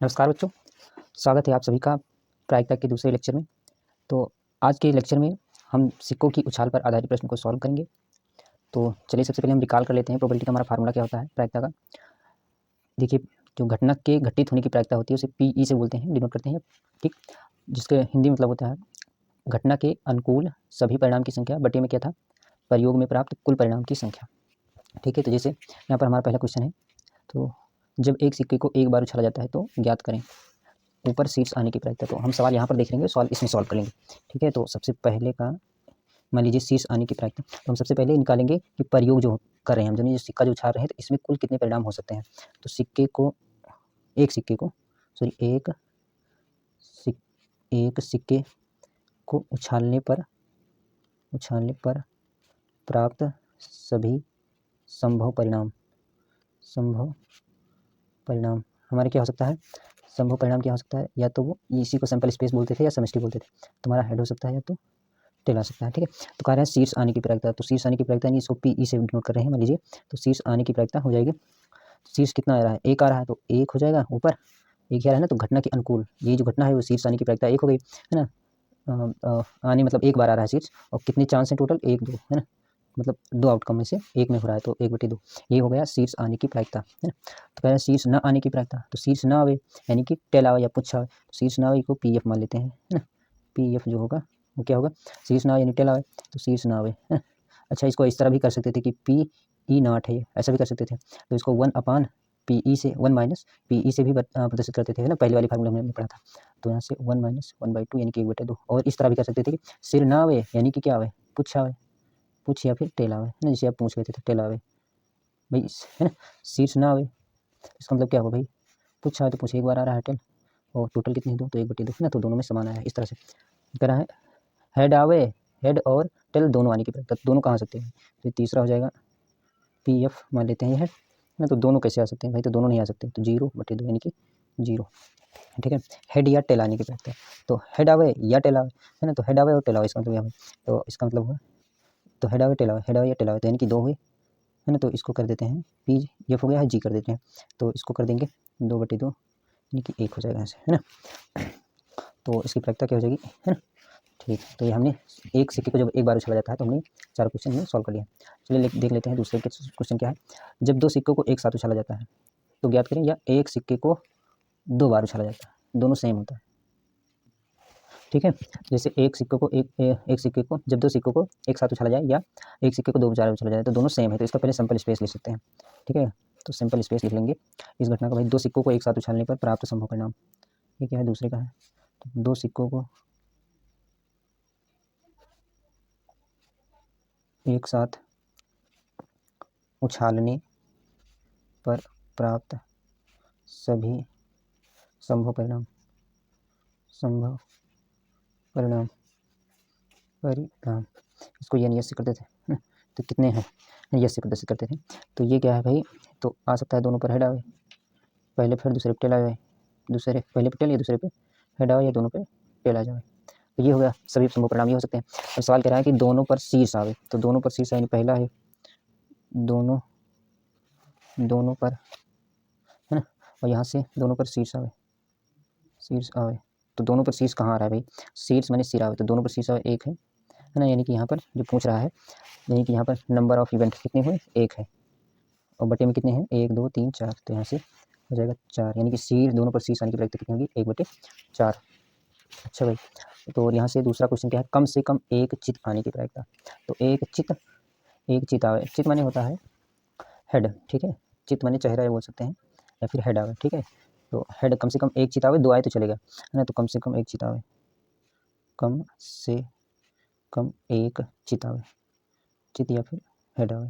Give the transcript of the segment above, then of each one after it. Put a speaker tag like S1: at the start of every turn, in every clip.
S1: नमस्कार बच्चों, स्वागत है आप सभी का प्रायिकता के दूसरे लेक्चर में। तो आज के लेक्चर में हम सिक्कों की उछाल पर आधारित प्रश्न को सॉल्व करेंगे। तो चलिए सबसे पहले हम रिकॉल कर लेते हैं प्रोबेबिलिटी का हमारा फार्मूला क्या होता है प्रायिकता का। देखिए, जो घटना के घटित होने की प्रायिकता होती है उसे पीई से बोलते हैं, डिनोट करते हैं, ठीक। जिसके हिंदी मतलब होता है घटना के अनुकूल सभी परिणाम की संख्या बटे में क्या था, प्रयोग में प्राप्त कुल परिणाम की संख्या, ठीक है। तो जैसे यहाँ पर हमारा पहला क्वेश्चन है, तो जब एक सिक्के को एक बार उछाला जाता है तो ज्ञात करें ऊपर शीर्ष आने की प्रायिकता। तो हम सवाल यहाँ पर देख लेंगे, सवाल इसमें सॉल्व कर लेंगे, ठीक है। तो सबसे पहले का मान लीजिए शीर्ष आने की प्रायिकता, तो हम सबसे पहले निकालेंगे कि प्रयोग जो कर रहे हैं हम, जो सिक्का जो उछाल रहे हैं, तो इसमें कुल कितने परिणाम हो सकते हैं। तो एक सिक्के को उछालने पर प्राप्त सभी संभव परिणाम हमारे क्या हो सकता है, संभव परिणाम क्या हो सकता है, या तो वो इसी को सैंपल स्पेस बोलते थे या समष्टि बोलते थे। तुम्हारा हेड हो सकता है या तो टेल आ सकता है, ठीक है। तो कह रहे हैं शीर्ष आने की प्रायिकता, तो शीर्ष आने की प्रायिकता नहीं, इसको पीई से डिनोट कर रहे हैं मान लीजिए। तो शीर्ष आने की प्रायिकता हो जाएगी, शीर्ष कितना आ रहा है, एक आ रहा है, तो एक हो जाएगा ऊपर, एक आ रहा है ना, तो घटना के अनुकूल ये जो घटना है वो शीर्ष आने की प्रायिकता एक हो गई, है ना। आने मतलब एक बार आ रहा है शीर्ष, और कितने चांस हैं टोटल, एक दो, है ना, मतलब दो आउटकम में से एक में हो रहा है, तो 1/2 ये हो गया शीर्ष आने की प्रायिकता, है ना। तो कह रहे हैं शीर्ष न आने की प्रायिकता, तो शीर्ष न आवे यानी कि टेल आवे या पुच्छ आवे, तो शीर्ष न आवे को पी एफ मान लेते हैं, है ना। पी एफ जो होगा वो क्या होगा, शीर्ष न आवे यानी टेल आवे, तो शीर्ष न आवे, है ना। अच्छा, इसको इस तरह भी कर सकते थे कि पी ई नॉट है, ऐसा भी कर सकते थे। तो इसको 1 पी ई से 1 - पी ई से भी प्रदर्शित करते थे, है ना, पहले वाली फार्मूला हमने पढ़ा था। तो यहाँ से 1 - 1/2 यानी कि 1/2, और इस तरह भी कर सकते थे कि सिर न आवे यानी कि क्या आवे, पुच्छ आवे, पूछ या फिर टेल आवे, है ना, जिसे आप पूछ लेते थे टेल आवे भाई, है ना। शीर्ष ना आवे इसका मतलब क्या होगा भाई, पूछ आवे तो पूछ एक बार आ रहा है टेल, और टोटल कितनी दो, तो 1/2, है ना, तो दोनों में समान आया है। इस तरह से कह रहा है हेड आवे, हेड और टेल दोनों आने की प्रायिकता, दोनों कहाँ आ सकते हैं, तो तीसरा हो जाएगा पी एफ मान लेते हैं ये हेड ना, तो दोनों कैसे आ सकते हैं भाई, तो दोनों नहीं आ सकते, तो 0/2 यानी कि 0, ठीक है। हेड या टेल आने की प्रायिकता, तो हेड आवे या टेल आवे, है ना, तो हेड आवे और टेल आवे, इसका मतलब यहाँ तो इसका मतलब हुआ, तो हेड आवे टेल आवे, हेड आवे या टेल आवे, तो यानी कि 2 हुए, है ना। तो इसको कर देते हैं पी एफ हो गया है, जी कर देते हैं, तो इसको कर देंगे 2/2 यानी कि 1 हो जाएगा ऐसे, है ना। तो इसकी प्रायिकता क्या हो जाएगी, है ना, ठीक। तो ये हमने एक सिक्के को जब एक बार उछाला जाता है तो हमने 4 क्वेश्चन में सॉल्व कर लिया। चलिए देख लेते हैं दूसरे क्वेश्चन क्या है। जब 2 सिक्कों को एक साथ उछाला जाता है तो ज्ञात करें, या एक सिक्के को 2 बार उछाला जाता है, दोनों सेम होता है, ठीक है। जैसे एक सिक्के को जब 2 सिक्कों को एक साथ उछाला जाए, या एक सिक्के को 2 बार उछाला जाए, तो दोनों सेम है, तो इसका पहले सिंपल स्पेस लिख सकते हैं, ठीक है। तो सिंपल स्पेस लिख लेंगे इस घटना का भाई, 2 सिक्कों को एक साथ उछालने पर प्राप्त संभव परिणाम, ये क्या है, दूसरे का है। तो 2 सिक्कों को एक साथ उछालने पर प्राप्त सभी संभव परिणाम इसको ये यस से करते थे ना, तो कितने हैं, यस से प्रदर्शित करते थे। तो ये क्या है भाई, तो आ सकता है दोनों पर हेड आवे, पहले फिर दूसरे पे टेल आवे, दूसरे पहले पे टेल या दूसरे पे हेड आवे, या दोनों पे टेल आ जाए, तो ये हो गया सभी संभव परिणाम ये हो सकते हैं। अब सवाल कह रहा है कि दोनों पर शीर्ष आवे, तो दोनों पर शीर्ष यानी पहला है दोनों पर, है ना, और यहाँ से दोनों पर शीर्ष आवे, तो दोनों पर शीर्ष कहाँ आ रहा है भाई, शीर्ष माने सिर आवे, तो दोनों पर शीर्ष आवे एक है ना, यानी कि यहाँ पर जो पूछ रहा है, यानी कि यहाँ पर नंबर ऑफ इवेंट कितने हुए, एक है, और बटे में कितने हैं, 1 2 3 4, तो यहाँ से हो जाएगा 4, यानी कि शीर्ष दोनों पर शीर्ष आने की प्रायिकता कितनी होगी, 1/4। अच्छा भाई, तो यहाँ से दूसरा क्वेश्चन क्या है, कम से कम एक चित आने की प्रायिकता। तो एक चित आवे, चित माने होता है हेड, ठीक है, चित माने चेहरा बोल सकते हैं, या फिर हेड आवे, ठीक है। तो हेड कम से कम एक चित आवे, 2 आए तो चलेगा, है ना, तो कम से कम एक चित आवे, कम से कम एक चित आवे, चित या फिर हेड आवे,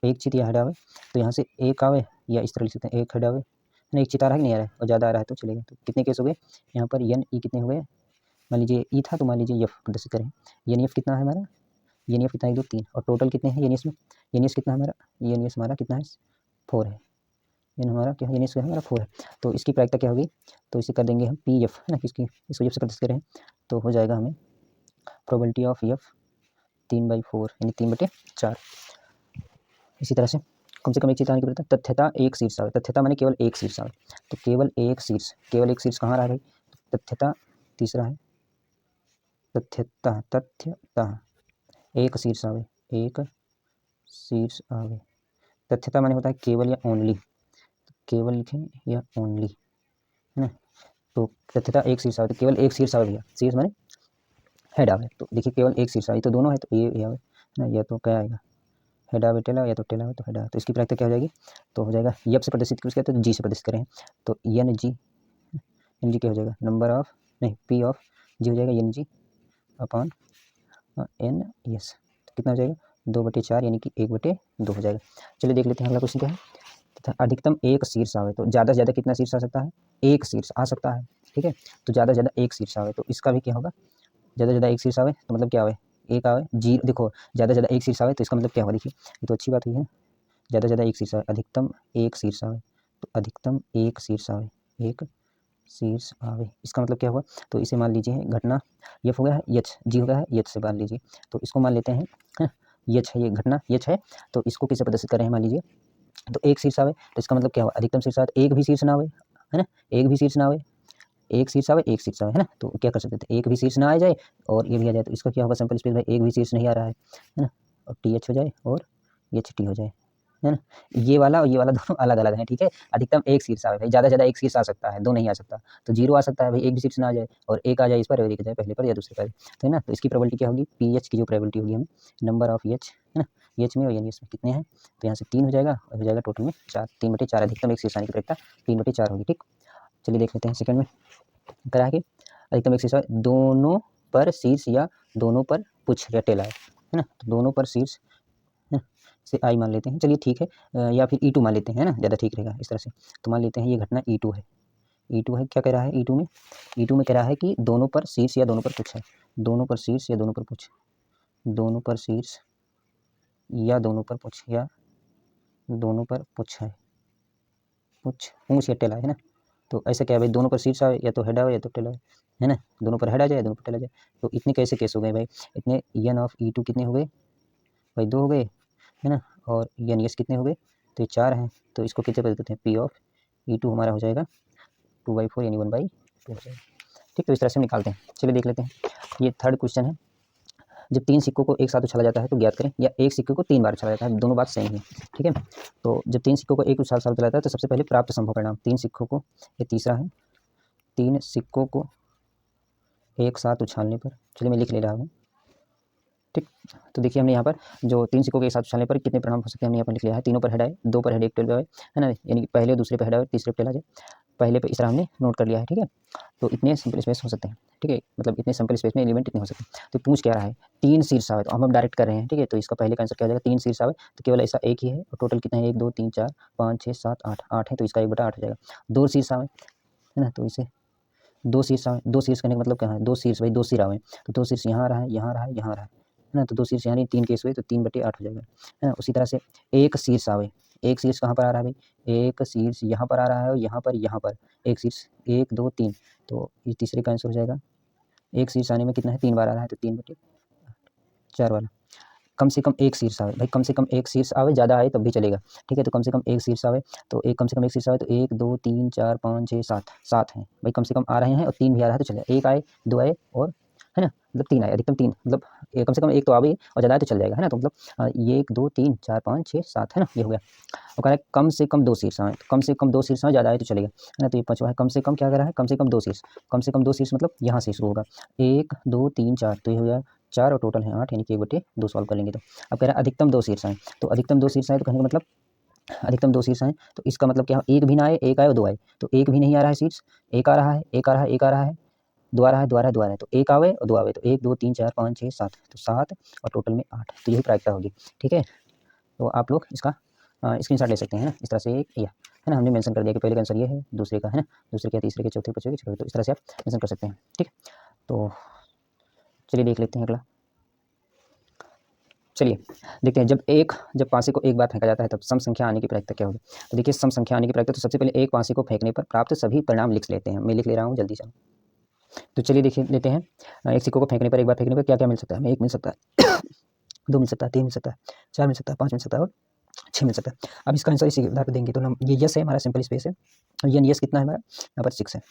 S1: एक चित या हेड आवे, तो यहाँ से एक आवे, या इस तरह लिख सकते हैं एक हेड आवे, ना, एक चित आ रहा है कि नहीं आ रहा है, और ज़्यादा आ रहा है तो चलेगा। तो कितने केस हो गए यहाँ पर, एन ई कितने हो गए, मान लीजिए ई था तो मान लीजिए एफ प्रदर्शित करें, एन एफ कितना है हमारा, एन एफ कितना 1 2 3, और टोटल कितने हैं एन एस में, एन एस कितना हमारा, एन एस हमारा कितना है 4 है, एन हमारा क्या है, एन एस हमारा 4 है। तो इसकी प्रायिकता क्या होगी, तो इसे कर देंगे हम पी एफ, है ना, इसको एफ से प्रदर्शित करें, तो हो जाएगा हमें प्रोबेबिलिटी ऑफ एफ 3/4 यानी 3/4। इसी तरह से कम से कम एक चीज आने की प्रत्येकता, तथ्यता एक शीर्ष आवे, तथ्यता माने केवल एक शीर्ष आवे, तो केवल एक शीर्ष कहाँ रहा भाई, तथ्यता तीसरा है, तथ्यता एक शीर्ष आवे, एक शीर्ष आवे, तथ्यता माने होता है केवल या ओनली, केवल लिखें या ओनली, है ना। तो तथ्यता एक शीर्ष आवे, तो केवल एक शीर्ष आवे भैया, शीर्ष माने हेड आवे, तो देखिए केवल एक शीर्ष आवे, तो दोनों है, तो ये आवे ना, या तो क्या आएगा हेड आवे टेल आवे, या तो टेल आवे तो हेड आवे, तो इसकी प्रायिकता क्या हो जाएगी, तो हो जाएगा यप से प्रदर्शित किया तो जी से प्रदर्शित करें, तो एन जी क्या हो जाएगा, नंबर ऑफ नहीं पी ऑफ जी हो जाएगा N G upon N S, तो कितना हो जाएगा 2/4 यानी कि 1/2 हो जाएगा। चलिए देख लेते हैं अगला क्वेश्चन क्या है, तथा अधिकतम एक शीर्ष आवे, तो ज़्यादा से ज़्यादा कितना शीर्ष आ सकता है, एक शीर्ष आ सकता है, ठीक है, तो ज़्यादा से ज़्यादा एक शीर्ष आवे, तो इसका भी क्या होगा, ज़्यादा से ज़्यादा एक शीर्ष आवे तो मतलब क्या आवे, एक आवे जी, देखो ज़्यादा से ज़्यादा एक शीर्ष आवे तो इसका मतलब क्या होगा, देखिए ये तो अच्छी बात हुई है, ज़्यादा से ज़्यादा एक शीर्ष आवे, अधिकतम एक शीर्ष आवे, तो अधिकतम एक शीर्ष आवे, एक शीर्ष आवे, इसका मतलब क्या हुआ, तो इसे मान लीजिए घटना यफ हो गया है यच, जी हो गया है यच से मान लीजिए, तो इसको मान लेते हैं यच है, ये घटना यच है, तो इसको किसे प्रदर्शित कर रहे हैं मान लीजिए, तो एक शीर्ष आवे, तो इसका मतलब क्या हुआ, अधिकतम शीर्ष आवे, एक भी शीर्ष ना आवे, है ना, एक भी शीर्ष ना आवे, एक शीर्ष आवे एक शीर्ष आवे, है ना, तो क्या कर सकते थे, एक भी शीर्ष ना आ जाए और ये भी आ जाए, तो इसका क्या होगा सैंपल स्पेस भाई, एक भी शीर्ष नहीं आ रहा है ना, और टी एच हो जाए और एच टी हो जाए, है ना, ये वाला और ये वाला दोनों अलग अलग है, ठीक है, अधिकतम एक शीर्ष आवे भाई, ज़्यादा से ज़्यादा एक शीर्ष आ सकता है, दो नहीं आ सकता, तो 0 आ सकता है भाई, एक भी शीर्ष ना आ जाए, और एक आ जाए इस पर और एक आ जाए पहले पर या दूसरे पर, तो है ना, तो इसकी प्रोबेबिलिटी क्या होगी, पी एच की जो प्रोबेबिलिटी होगी हमें, नंबर ऑफ एच, है ना, एच में और यानी इसमें कितने हैं, तो यहाँ से 3 हो जाएगा और हो जाएगा टोटल में 4, 3/4 अधिकतम एक शीर्ष आने की प्रत्येकता 3/4 होगी, ठीक। चलिए देख लेते हैं सेकंड में करा है कि अधिकतम एक शीर्ष दोनों पर शीर्ष या दोनों पर पुच्छ या टेल आए, है ना, तो दोनों पर शीर्ष से आई मान लेते हैं, चलिए ठीक है, या फिर E2 मान लेते हैं, है ना, ज़्यादा ठीक रहेगा इस तरह से, तो मान लेते हैं ये घटना E2 है, E2 है, क्या कह रहा है E2 में कह रहा है कि दोनों पर शीर्ष या दोनों पर पुच्छ है, दोनों पर शीर्ष या दोनों पर पुच्छ, दोनों पर शीर्ष या दोनों पर पुच्छ या दोनों पर पुच्छ है, पूंछ या टेल आए, है ना, तो ऐसा क्या है भाई, दोनों पर शीर्ष आए या तो हेड आए या तो टेल आए, है ना, दोनों पर हेड आ जाए दोनों पर टेल आ जाए, तो इतने कैसे केस हो गए भाई, इतने एन ऑफ E2 कितने हो गए भाई, 2 हो गए, है ना, और एन एस कितने हो गए, तो ये 4 हैं, तो इसको कितने बदल देते हैं, पी ऑफ E2 हमारा हो जाएगा 2/4 यानी 1/2 हो जाएगा, ठीक, तो इस तरह से हम निकालते हैं। चलिए देख लेते हैं, ये थर्ड क्वेश्चन है, जब 3 सिक्कों को एक साथ उछाला जाता है तो ज्ञात करें, या एक सिक्के को 3 बार उछाला जाता है, दोनों बात सेम है, ठीक है, तो जब 3 सिक्कों को एक साथ उछाला जाता है तो सबसे पहले प्राप्त संभव परिणाम, 3 सिक्कों को, ये तीसरा है, 3 सिक्कों को एक साथ उछालने पर, चलिए मैं लिख ले रहा हूँ, ठीक, तो देखिए हमने यहाँ पर जो 3 सिक्कों के एक साथ उछालने पर कितने परिणाम हो सकते हैं, हमने यहाँ पर लिख लिया है, तीनों पर हेड आए, 2 पर हेड एक टेल आए, है ना, यानी कि पहले दूसरे पर हेड आए तीसरे पर टेल आ जाए, पहले पे इस तरह हमने नोट कर लिया है, ठीक है, तो इतने सिंपल स्पेस हो सकते हैं, ठीक है, मतलब इतने सिंपल स्पेस में एलिमेंट इतने हो सकते हैं, तो पूछ क्या रहा है 3 शीर्ष आवे, तो हम डायरेक्ट कर रहे हैं, ठीक है, तो इसका पहले का आंसर क्या हो जाएगा, 3 शीर्ष आवे, तो केवल ऐसा एक ही है, और टोटल कितने हैं 1 2 3 4 5 6 7 8 8 है, तो इसका 1/8 हो जाएगा, 2 शीर्ष आवे, है ना, तो इसे 2 शीर्ष आवे, 2 शीर्ष करने का मतलब क्या है, 2 शीर्ष भाई 2 सिर आवे, तो 2 शीर्ष यहाँ रहा है यहाँ रहा है यहाँ रहा है ना, तो 2 शीर्ष यानी 3 केस हुए तो 3/8 हो जाएगा, है ना, उसी तरह से एक शीर्ष आवे, एक शीर्ष कहाँ पर आ रहा है भाई, एक शीर्ष यहाँ पर आ रहा है और यहाँ पर एक शीर्ष 1 2 3, तो ये तीसरे का आंसर हो जाएगा, एक शीर्ष आने में कितना है 3 बार आ रहा है, तो 3/4 वाला, कम से कम एक शीर्ष आवे भाई, कम से कम एक शीर्ष आवे, ज़्यादा आए तब भी चलेगा, ठीक है, तो कम से कम एक शीर्ष आवे, तो एक कम से कम एक शीर्ष आवे, तो 1 2 3 4 5 6 7 7 हैं भाई, कम से कम आ रहे हैं और 3 भी आ रहा है तो चलेगा, एक आए 2 आए और, है ना, मतलब 3 आए, अधिकतम 3, मतलब कम से कम एक तो आवे और ज़्यादा आए तो चल जाएगा, है ना, तो मतलब ये 1 2 3 4 5 6 7, है ना, ये हो गया, और कह रहा है कम से कम 2 शीर्ष आए, तो कम से कम 2 शीर्ष आए, ज़्यादा आए तो चलेगा, है ना, तो ये पाँचवा है, कम से कम क्या कर रहा है, कम से कम 2 शीर्ष, कम से कम 2 शीर्ष मतलब यहाँ से शुरू होगा, 1 2 3 4, तो ये हो गया 4 और टोटल है 8, यानी कि 1/2 सॉल्व कर लेंगे, तो अब कह रहा है अधिकतम 2 शीर्ष आए, तो अधिकतम 2 शीर्ष आए तो कहने का मतलब अधिकतम 2 शीर्ष आए, तो इसका मतलब क्या, एक भी ना आए, एक आए और 2 आए, तो एक भी नहीं आ रहा है शीर्ष, एक आ रहा है एक आ रहा है एक आ रहा है, 2 आ रहा है 2 आ रहा है 2 आ रहा है, तो एक आवे और 2 आवे, तो 1 2 3 4 5 6 7, तो 7 और टोटल में 8, तो यही प्रायिकता होगी, ठीक है, तो आप लोग इसका स्क्रीनशॉट ले सकते हैं ना, इस तरह से एक या, है ना, हमने मेंशन कर दिया कि पहले का आंसर ये है, दूसरे का, है ना, दूसरे का, तीसरे के, चौथे पांचवे के छठे, तो इस तरह से आप मेंशन कर सकते हैं, ठीक, तो चलिए देख लेते हैं अगला, चलिए देखते हैं, जब पासे को एक बार फेंका जाता है तब सम संख्या आने की प्रायिकता क्या होगी, तो देखिए सम संख्या आने की प्रायिकता, तो सबसे पहले एक पासे को फेंकने पर प्राप्त सभी परिणाम लिख लेते हैं, मैं लिख ले रहा हूँ जल्दी से, तो चलिए देखिए लेते हैं, एक सिक्कों को फेंकने पर एक बार फेंकने पर क्या क्या मिल सकता है, हमें 1 मिल सकता है 2 मिल सकता है 3 मिल सकता है 4 मिल सकता है 5 मिल सकता है और 6 मिल सकता है। अब इसका आंसर इसी के आधार पर देंगे। तो ये यस है हमारा सिंपल स्पेस है, यन यस कितना है हमारा यहाँ पर 6 है।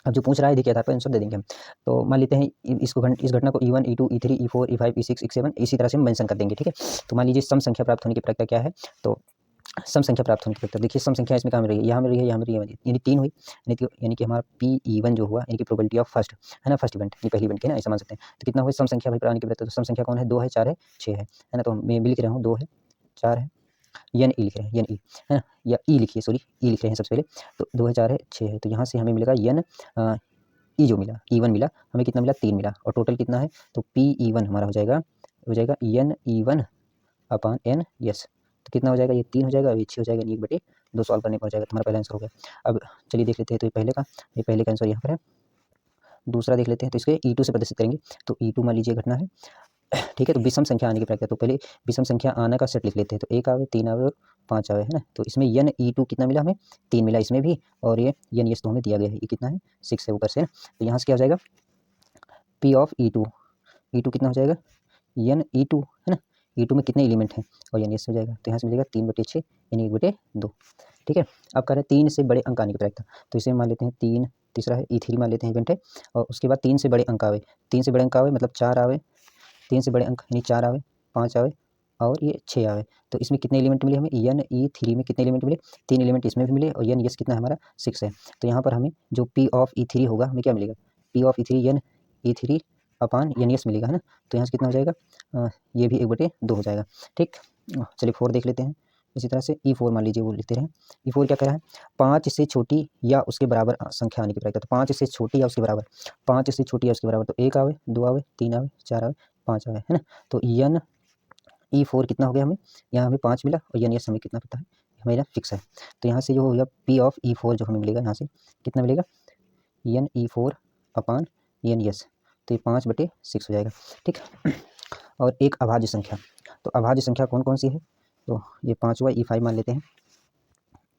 S1: अब जो पूछ रहा है देखिए आधार पर आंसर दे देंगे हम। तो मान लेते हैं इस घटना को E1 E2 E3 E4 E5 E6 E7 इसी तरह से हम मेंशन कर देंगे, ठीक है। तो मान लीजिए सम संख्या प्राप्त होने की प्रक्रिया क्या है, तो सम संख्या प्राप्त होने की प्रक्रिया देखिए, सम संख्या इसमें कहाँ मिल रही है, यहाँ मिल रही है, यहाँ मिल रही है, यानी 3 हुई, यानी कि हमारा PE1 जो हुआ यानी कि प्रोबेबिलिटी ऑफ फर्स्ट है ना, फर्स्ट इवेंट, ये पहली इवेंट है ना, ऐसा मान सकते हैं। तो कितना हुआ सम संख्या भाई प्राप्त की प्रक्रिया, तो सम संख्या कौन है, 2 है, 4 है, 6 है ना। तो मैं भी लिख रहा हूँ 2 है, 4 है, यन ई लिख रहे हैं, यन ई है ना, या ई लिखिए, सॉरी ई लिख रहे हैं सबसे पहले। तो 2 है, 4 है, 6 है, तो यहाँ से हमें मिलेगा यन ई जो मिला, E1 मिला, हमें कितना मिला, 3 मिला, और टोटल कितना है, तो PE1 हमारा हो जाएगा यन E1 अपान एन यस। तो कितना हो जाएगा, ये 3 हो जाएगा, ये 6 हो जाएगा, 1/2 सॉल्व करने पर हो जाएगा। तो हमारा पहला आंसर हो गया। अब चलिए देख लेते हैं, तो ये पहले का आंसर यहाँ पर है। दूसरा देख लेते हैं, तो इसके E2 से प्रदर्शित करेंगे। तो E2 मान लीजिए घटना है, ठीक है। तो विषम संख्या आने की प्रक्रिया, तो पहले विषम संख्या आने का सेट लिख लेते हैं। तो 1 आवे, 3 आवे और 5 आवे, है ना। तो इसमें यन E2 कितना मिला हमें, 3 मिला इसमें भी, और ये यन यस तो हमें दिया गया है, ये कितना है, 6 है ऊपर से। तो यहाँ से क्या हो जाएगा, P ऑफ E2 कितना हो जाएगा, यन E2 है ना, E2 में कितने एलिमेंट हैं, और यन यस हो जाएगा। तो यहाँ से मिलेगा 3/6 यानी 1/2, ठीक है। अब कर रहे हैं 3 से बड़े अंक आने की प्रक्रिया, तो इसे मान लेते हैं 3, तीसरा है E3 मान लेते हैं इवेंट है, और उसके बाद 3 से बड़े अंक आवे, 3 से बड़े अंक आवे मतलब 4 आवे, 3 से बड़े अंक यानी 4 आवे, 5 आवे और ये 6 आवे। तो इसमें कितने एलिमेंट मिले हमें, यन E3 में कितने एलिमेंट मिले, 3 एलिमेंट इसमें भी मिले, और यन यस कितना है हमारा 6 है। तो यहाँ पर हमें जो P ऑफ E3 होगा हमें क्या मिलेगा, P of E3 N E3 upon N S मिलेगा, है ना। तो यहाँ से कितना हो जाएगा, ये भी 1/2 हो जाएगा, ठीक। चलिए 4 देख लेते हैं। इसी तरह से E4 मान लीजिए, वो लिखते रहें। E4 क्या कह रहा है, 5 से छोटी या उसके बराबर संख्या आने की प्रक्रिया। तो 5 से छोटी या उसके बराबर, 5 से छोटी या उसके बराबर, तो 1 आवे, 2 आवे, 3 आवे, 4 आवे, 5 आवे, है ना। तो यन E4 कितना हो गया हमें, यहाँ हमें 5 मिला, और यन यस हमें कितना पता है, हमें फिक्स है। तो यहाँ से जो हो गया P ऑफ E4 जो हमें मिलेगा, यहाँ से कितना मिलेगा, यन E4 अपान यन यस, तो ये 5/6 हो जाएगा, ठीक। और एक अभाज्य संख्या, तो अभाज्य संख्या कौन कौन सी है, तो ये 5 हुआ, E5 मान लेते हैं,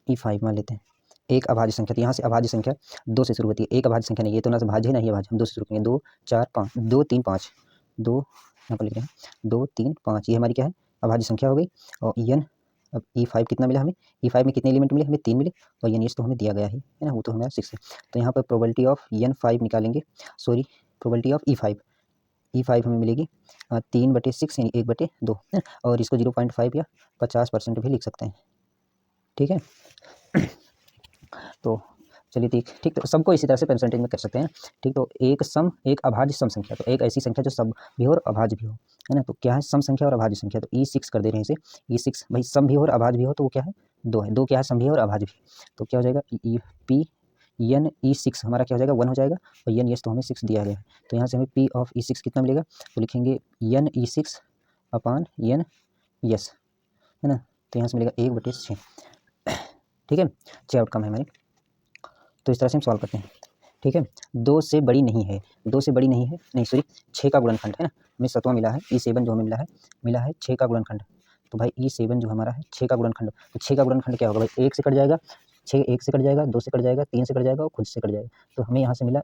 S1: E5 मान लेते हैं। एक अभाज्य संख्या, तो यहाँ से अभाज्य संख्या 2 से शुरू होती है, एक अभाज्य संख्या नहीं, ये तो ना भाज्य है ना ही अभाज्य, हम 2 से शुरू करेंगे, 2 4 5, 2 3 5, 2 यहाँ पर लिख रहे हैं, 2 3 5, ये हमारी क्या है, अभाज्य संख्या हो गई। और यन, अब E5 कितना मिला हमें, E5 में कितने एलिमेंट मिले हमें, 3 मिले, और यन यस तो हमें दिया गया है ना, वो तो हमारा 6 है। तो यहाँ पर प्रोबेबिलिटी ऑफ यन5 निकालेंगे, सॉरी प्रोबेबिलिटी ऑफ E5 हमें मिलेगी 3/6 यानी 1/2, और इसको 0.5 या 50% भी लिख सकते हैं, ठीक है। तो चलिए ठीक, तो सबको इसी तरह से परसेंटेज में कर सकते हैं, ठीक। तो एक अभाज्य सम संख्या, तो एक ऐसी संख्या जो सब भी हो और अभाज्य भी हो, है ना। तो क्या है, सम संख्या और अभाज्य संख्या, तो E6 कर दे रहे हैं इसे, E6 भाई सम भी हो और अभाज्य भी हो, तो वो क्या है, 2 है, 2 क्या है, सम भी है और अभाज्य भी। तो क्या हो जाएगा, P यन E6 हमारा क्या हो जाएगा, 1 हो जाएगा, और यन यस तो हमें 6 दिया गया है। तो यहाँ से हमें P ऑफ E6 कितना मिलेगा, तो लिखेंगे यन E6 अपान यन यस, है ना। तो यहाँ से मिलेगा 1/6, ठीक है। 6 आउटकम है हमारे। तो इस तरह से हम सॉल्व करते हैं, ठीक है। 2 से बड़ी नहीं है, 2 से बड़ी नहीं है, नहीं सॉरी 6 का गुणनखंड है ना, हमें 7वां मिला है, E7 जो हमें मिला है 6 का गुणनखंड। तो भाई E7 जो हमारा है 6 का गुणनखंड, तो 6 का गुणनखंड क्या होगा भाई, 1 से कट जाएगा, 6 1 से कट जाएगा, 2 से कट जाएगा, 3 से कट जाएगा और खुद से कट जाएगा। तो हमें यहाँ से मिला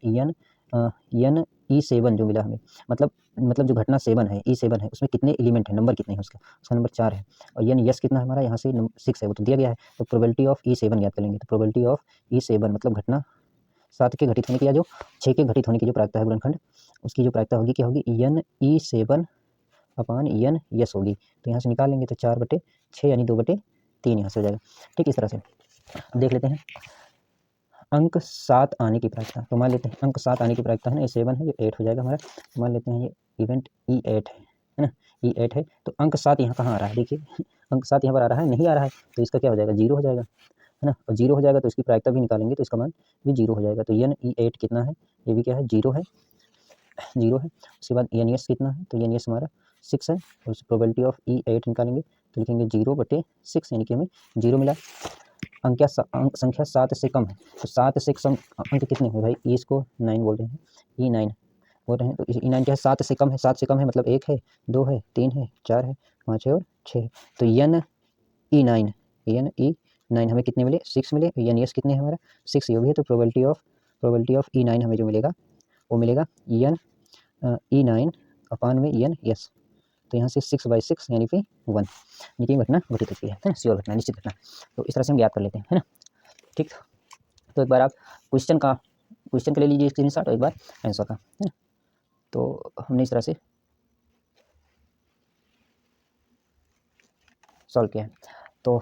S1: यन E7 जो मिला हमें, मतलब जो घटना 7 है, E7 है, उसमें कितने एलिमेंट है, नंबर कितने हैं उसका नंबर 4 है, और यन यस कितना है हमारा, यहाँ से 6 है, वो तो दिया गया है। तो प्रोबेबिलिटी ऑफ E7 ज्ञात करेंगे, तो प्रोबेबिलिटी ऑफ E7 मतलब घटना 7 के घटित होने की या जो 6 के घटित होने की जो प्रायिकता है गुणनखंड, उसकी जो प्रायिकता होगी क्या होगी, यन E7 अपान यन यस होगी। तो यहाँ से निकाल लेंगे, तो 4/6 यानी 2/3 यहाँ से हो जाएगा, ठीक। इस तरह से देख लेते हैं अंक 7 आने की प्रायिकता। तो मान लेते हैं अंक 7 आने की प्रायिकता है ना, ये 7 है, ये 8 हो जाएगा हमारा। तो मान लेते हैं ये इवेंट E8 है ना, E8 है। तो अंक 7 यहाँ कहाँ आ रहा है, देखिए अंक 7 यहाँ पर आ रहा है, नहीं आ रहा है, तो इसका क्या हो जाएगा, 0 हो जाएगा, है ना। और 0 हो जाएगा तो इसकी प्रायिकता भी निकालेंगे, तो इसका मान भी 0 हो जाएगा। तो यन E8 कितना है, ये भी क्या है, 0 है, 0 है। उसके बाद यन यस कितना है, तो यन यस हमारा 6 है, और उस प्रोबेबिलिटी ऑफ E8 निकालेंगे, तो लिखेंगे 0/6 यानी कि हमें 0 मिला। अंक संख्या 7 से कम है, तो 7 से कम अंक कितने हुए भाई, इसको 9 बोल रहे हैं, E9 बोल रहे हैं। तो E9 क्या है, 7 से कम है, 7 से कम है मतलब 1 है, 2 है, 3 है, 4 है, 5 है और 6 है। तो यन E9 हमें कितने मिले, 6 मिले। यन यस कितने हैं हमारा 6 ये भी है। तो प्रोबेबिलिटी ऑफ E9 हमें जो मिलेगा वो मिलेगा यन E9 अपान में यन यस। तो यहाँ से 6/6 यानी कि 1, यानी कि घटना घटित होती है ना, श्योर घटना, निश्चित घटना। तो इस तरह से हम ज्ञात कर लेते हैं, है ना। ठीक, तो एक बार आप क्वेश्चन के ले लीजिए स्क्रीनशॉट और एक बार आंसर का, है ना। तो हमने इस तरह से सॉल्व किया है। तो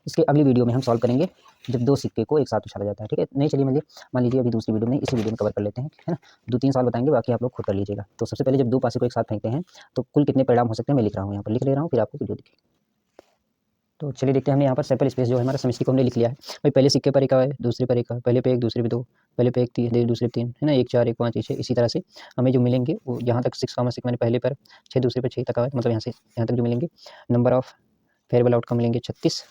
S1: इसके अगली वीडियो में हम सॉल्व करेंगे जब 2 सिक्के को एक साथ उछाला जाता है, ठीक है। नहीं, चलिए मान लीजिए अभी दूसरी वीडियो में इसी वीडियो में कवर कर लेते हैं, है ना। 2-3 सवाल बताएंगे, बाकी आप लोग खुद कर लीजिएगा। तो सबसे पहले जब 2 पासे को एक साथ फेंकते हैं तो कुल कितने परिणाम हो सकते हैं, मैं लिख रहा हूँ, यहाँ पर लिख ले रहा हूँ, फिर आपको वीडियो दिखेगी। तो चलिए देखते हैं, हमने यहाँ पर सैंपल स्पेस जो है हमारा समष्टि को हमने लिख लिया है। भाई पहले सिक्के पर एक है, दूसरे पर एक है, पहले पे 1, दूसरे पे 2, पहले पे 1 3, दूसरे पे 3, है ना, 1 4 1 5 6, इसी तरह से हमें जो मिलेंगे वो यहाँ तक 6 मैंने पहले पर 6, दूसरे पर 6 तक आए, मतलब यहाँ से यहाँ तक जो मिलेंगे। नंबर ऑफ फेयरेबल आउटकम मिलेंगे 36,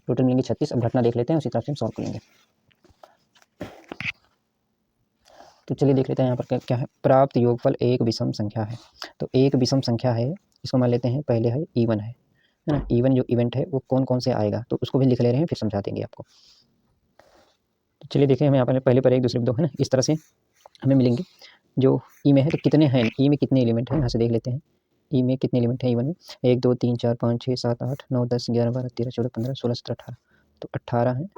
S1: टोटल मिलेंगे 36। अब घटना देख लेते हैं, उसी तरह से हम सॉल्व करेंगे। तो चलिए देख लेते हैं यहाँ पर क्या है। प्राप्त योगफल एक विषम संख्या है। तो एक विषम संख्या है, इसको मान लेते हैं पहले है E1 है ना। E1 जो इवेंट है वो कौन कौन से आएगा, तो उसको भी लिख ले रहे हैं, फिर समझा देंगे आपको। तो चलिए देखिए, हमें यहाँ पर पहले पर 1, दूसरे पर 2, है ना, इस तरह से हमें मिलेंगे। जो ई में है तो कितने हैं, ई में कितने एलिमेंट हैं, यहाँ से देख लेते हैं। ई में कितने एलिमेंट हैं, E1 में 1 2 3 4 5 6 7 8 9 10 11 12 13 14 15 16 17 18, तो 18 हैं।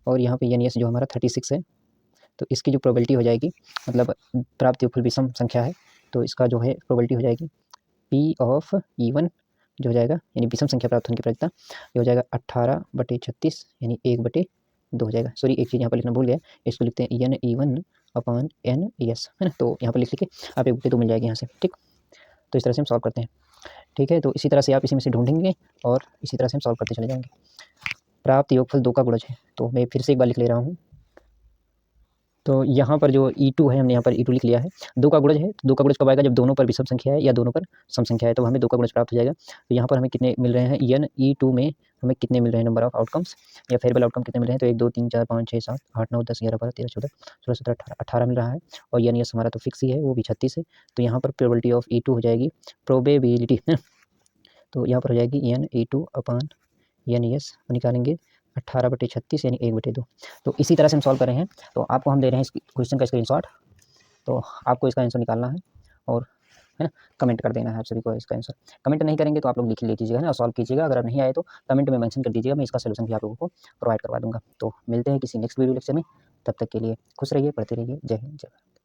S1: और यहाँ पे NES जो हमारा 36 है, तो इसकी जो प्रोबेबिलिटी हो जाएगी, मतलब प्राप्त योगफल विषम संख्या है, तो इसका जो है प्रोबेबिलिटी हो जाएगी P ऑफ E1 जो हो जाएगा, यानी विषम संख्या प्राप्त होने की प्रवृत्ता, ये हो जाएगा 18/36 यानी 1/2 हो जाएगा। सॉरी, एक चीज़ यहाँ पर लिखना भूल गया, इसको लिखते हैं NE1/NES, है ना। तो यहाँ पर लिख के आप 1/2 मिल जाएगी यहाँ से, ठीक। तो इस तरह से हम सॉल्व करते हैं, ठीक है। तो इसी तरह से आप इसी में से ढूंढेंगे और इसी तरह से हम सॉल्व करते चले जाएंगे। प्राप्त योगफल 2 का गुणज है, तो मैं फिर से एक बार लिख ले रहा हूँ। तो यहाँ पर जो E2 है, हमने यहाँ पर E2 लिख लिया है। 2 का गुणज है, तो 2 का गुणज कब आएगा, जब दोनों पर विषम संख्या है या दोनों पर सम संख्या है, तो हमें 2 का गुणज प्राप्त हो जाएगा। तो यहाँ पर हमें कितने मिल रहे हैं, E2 में हमें कितने मिल रहे हैं, नंबर ऑफ आउटकम्स या फेयरेबल आउटकम कितने मिल रहे हैं, तो 1 2 3 4 5 6 7 8 9 10 11 12 13 14 16 17 18 18 मिल रहा है। और NES हमारा तो फिक्स ही है, वो भी 36 है। तो यहाँ पर प्रोबेबिलिटी ऑफ E2 हो जाएगी, प्रोबेबिलिटी, तो यहाँ पर हो जाएगी NE2/NES, निकालेंगे 18/36 यानी 1/2। तो इसी तरह से हम सॉल्व कर रहे हैं। तो आपको हम दे रहे हैं इस क्वेश्चन का स्क्रीनशॉट, तो आपको इसका आंसर निकालना है और, है ना, कमेंट कर देना है आप सभी को इसका आंसर। कमेंट नहीं करेंगे तो आप लोग लिख लीजिएगा, है ना, सॉल्व कीजिएगा। अगर नहीं आए तो कमेंट में मेंशन कर दीजिएगा, मैं इसका सोल्यूशन भी आप लोगों को प्रोवाइड करवा दूंगा। तो मिलते हैं किसी नेक्स्ट वीडियो लेक्चर में, तब तक के लिए खुश रहिए, पढ़ते रहिए। जय हिंद, जय भारत।